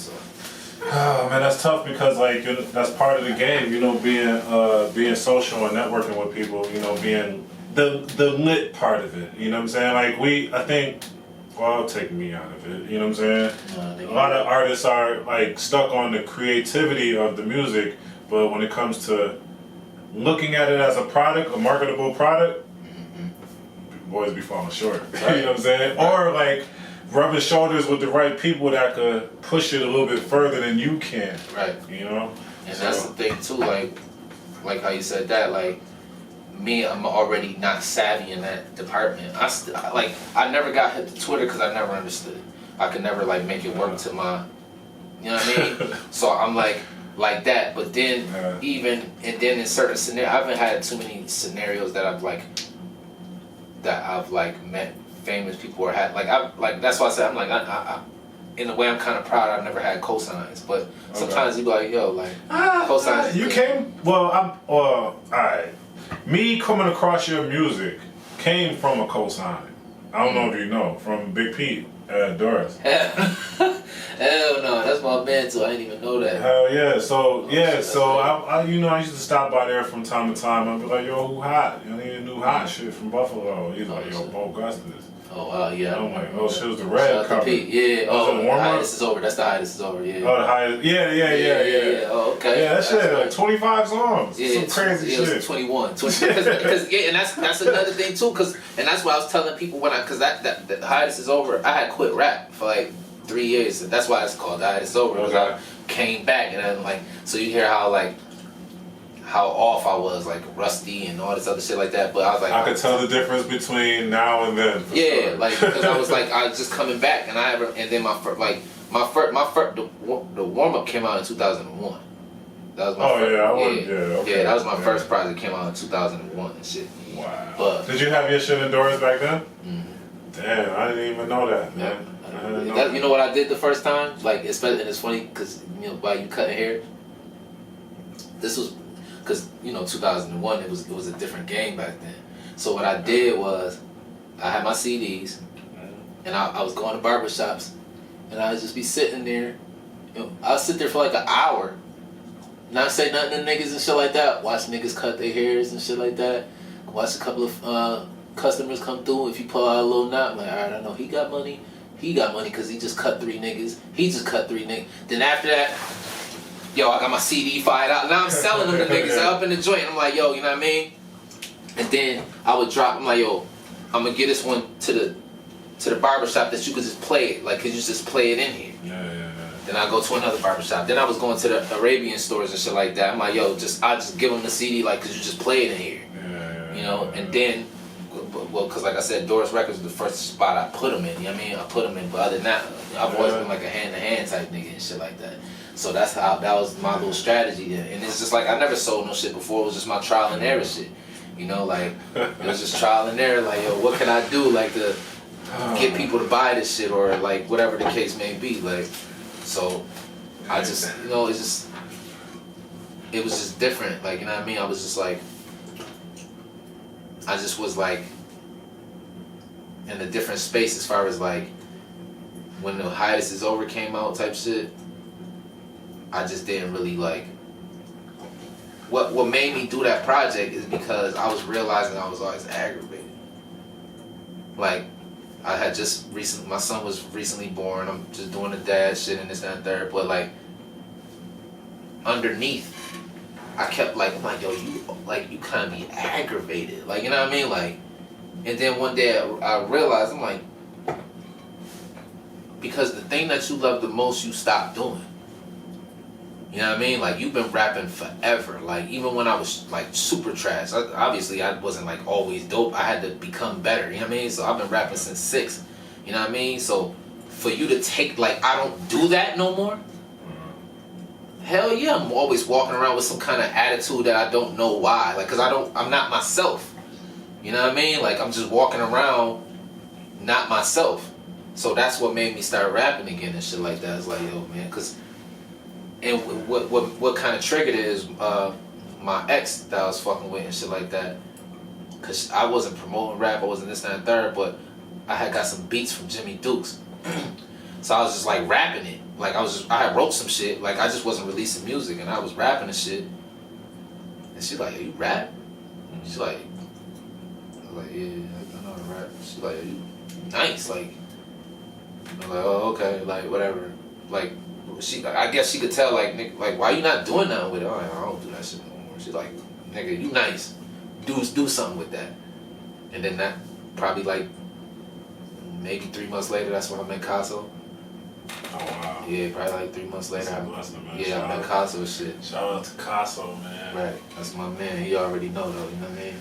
So. Oh man, that's tough because like that's part of the game, you know, being social and networking with people, you know, being the lit part of it. You know what I'm saying? Like I think, well, I'll take me out of it. You know what I'm saying? A lot of artists are like stuck on the creativity of the music, but when it comes to looking at it as a product, a marketable product, boys be falling short. Right. You know what I'm saying? Right. Or like rubbing shoulders with the right people that could push it a little bit further than you can. Right. You know? And that's the thing too, like how you said that, like me, I'm already not savvy in that department. I never got hit to Twitter because I never understood it. I could never like make it work to my, you know what I mean? So I'm like that, but then in certain scenarios, I haven't had too many scenarios that I've met famous people or had that's why I said I'm like I in a way I'm kind of proud I've never had cosigns, but sometimes you be like, yo, like cosigns. You came alright. Me coming across your music came from a cosign. I don't know if you know, from Big Pete, Doris. Hell no, that's my man too. I didn't even know that. Hell yeah. So I used to stop by there from time to time. I'd be like, yo, who hot? You know, he new hot shit from Buffalo. He's like, yo, Bogustice. Oh wow, yeah. I'm like, oh shit, was the red cover. Yeah. Oh, the highest is over. That's the highest is over. Yeah. Oh, the highest. Yeah. Oh, okay. Yeah, that shit like 25 songs. Yeah, some crazy shit. It was 21. Because and that's another thing too. And that's why I was telling people because that the highest is over. I had quit rap for like 3 years. And that's why it's called the highest is over. Because I came back and then like so you hear how off I was, like rusty and all this other shit like that. But I was like, I could tell the difference between now and then. Yeah, sure. Like because I was just coming back, and then the warm up came out in 2001. That was my first, okay. That was my first project. Came out in 2001 and shit. Wow. But did you have your shit in Doris back then? Mm-hmm. Damn, I didn't even know that, man. You know what I did the first time? Like, especially, and it's funny because while you cutting hair, this was. Because 2001 it was a different game back then. So what I did was I had my CDs and I was going to barbershops and I'd just be sitting there. I'd sit there for like an hour, not say nothing to niggas and shit like that. Watch niggas cut their hairs and shit like that. Watch a couple of customers come through. If you pull out a little knot, I'm like, all right, I know he got money. He got money because he just cut 3 niggas. He just cut 3 niggas. Then after that, yo, I got my CD fired out. Now I'm selling them to niggas up in the joint. I'm like, yo, you know what I mean? And then I would drop. I'm like, yo, I'm gonna get this one to the barbershop that you could just play it. Like, could you just play it in here? Yeah. Then I go to another barbershop. Then I was going to the Arabian stores and shit like that. I'm like, yo, I just give them the CD, like, could you just play it in here? Yeah. And then, well, because like I said, Doris Records was the first spot I put them in. You know what I mean? I put them in, but other than that, I've always been like a hand-to-hand type nigga and shit like that. So that was my little strategy. And it's just like, I never sold no shit before. It was just my trial and error shit. Like, it was just trial and error. Like, yo, what can I do, like, to get people to buy this shit or, like, whatever the case may be. Like, so I just, it was just different. Like, you know what I mean? I was just like, I just was like in a different space as far as like when the hiatus is over came out type shit. I just didn't really like. What made me do that project is because I was realizing I was always aggravated. Like, I had just my son was recently born. I'm just doing the dad shit and this and that and third. But like, underneath, I kept like, I'm like, yo, you kind of be aggravated. Like, you know what I mean? Like, and then one day I realized, I'm like, because the thing that you love the most, you stop doing. You know what I mean? Like, you've been rapping forever. Like, even when I was like super trash, obviously I wasn't like always dope. I had to become better. You know what I mean? So I've been rapping since 6. You know what I mean? So for you to take like, I don't do that no more. Hell yeah, I'm always walking around with some kind of attitude that I don't know why. Like, cause I'm not myself. You know what I mean? Like, I'm just walking around not myself. So that's what made me start rapping again and shit like that. It's like, yo, man, cause. And what kind of triggered it is my ex that I was fucking with and shit like that. Cause I wasn't promoting rap, I wasn't this, that, and third, but I had got some beats from Jimmy Dukes. So I was just like rapping it. Like I had wrote some shit. Like I just wasn't releasing music, and I was rapping the shit. And she like, you rap? She's like, I was like, yeah, I know how to rap. She's like, you nice, like. I'm like, oh, okay, like whatever. Like I guess she could tell, like, nigga, like, why you not doing nothing with it? I'm like, I don't do that shit no more. She's like, nigga, you nice. Do something with that. And then that probably like maybe 3 months later, that's when I met Caso. Oh wow. Yeah, probably like 3 months later. That's a blessing, man. Yeah, I met Caso shit. Shout out to Caso, man. Right, that's my man. He already know though. You know what I mean?